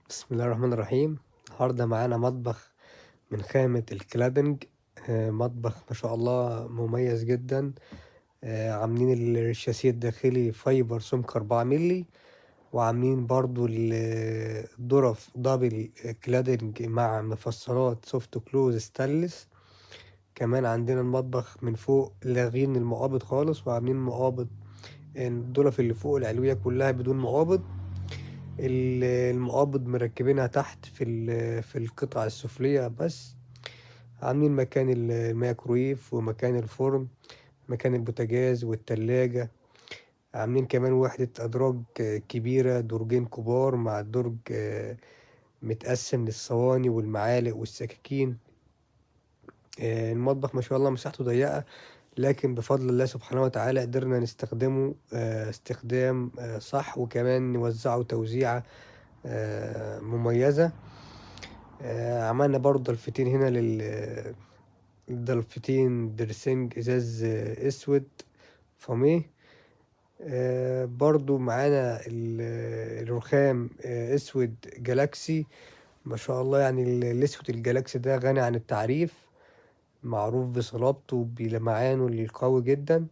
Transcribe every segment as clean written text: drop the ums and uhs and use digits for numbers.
بسم الله الرحمن الرحيم. النهاردة معانا مطبخ من خامة الكلادنج. مطبخ ما شاء الله مميز جدا. عاملين الشاسيه الداخلي فايبر سمك 4 ملي، وعاملين برضو الظرف دبل كلادنج مع مفصلات سوفت كلوز ستانلس. كمان عندنا المطبخ من فوق لاغين المقابض خالص، وعاملين مقابض الظرف اللي فوق العلوية كلها بدون مقابض. المقابض مركبينها تحت في القطعة السفلية بس. عاملين مكان الميكرويف ومكان الفرن، مكان البوتاجاز والتلاجة. عاملين كمان وحدة أدراج كبيرة، درجين كبار مع درج متقسم للصواني والمعالق والسكاكين. المطبخ ما شاء الله مساحته ضيقة، لكن بفضل الله سبحانه وتعالى قدرنا نستخدمه استخدام صح، وكمان نوزعه توزيعة مميزة. عملنا برضه ضلفتين هنا ضلفتين درسنج ازاز اسود فاميه. برضو معانا الرخام اسود جالاكسي. ما شاء الله، يعني الاسود الجالاكسي ده غني عن التعريف، معروف بصلابته وبلمعانه القوي جدا.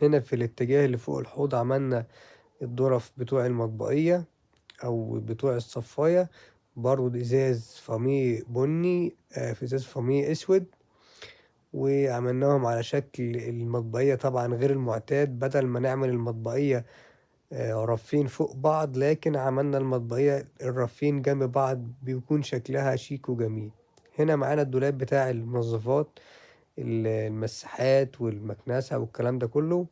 هنا في الاتجاه اللي فوق الحوض عملنا الظرف بتوع المطبقية او بتوع الصفاية، برضو ازاز فاميه بني في ازاز فاميه اسود، وعملناهم على شكل المطبقية طبعا غير المعتاد. بدل ما نعمل المطبقية رفين فوق بعض، لكن عملنا المطبقية الرفين جنب بعض، بيكون شكلها شيك وجميل. هنا معانا الدولاب بتاع المنظفات، المساحات والمكنسة والكلام ده كله.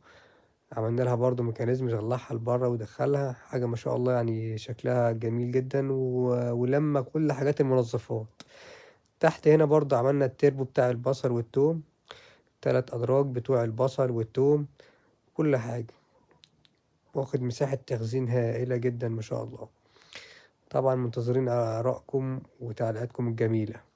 عملنا لها برضو ميكانيزم يطلعها لبره ويدخلها، حاجة ما شاء الله يعني شكلها جميل جدا ولما كل حاجات المنظفات. تحت هنا برضو عملنا التربو بتاع البصل والثوم، 3 أدراج بتوع البصل والثوم، كل حاجة. واخد مساحة تخزين هائلة جدا ما شاء الله. طبعا منتظرين آرائكم وتعليقاتكم الجميلة.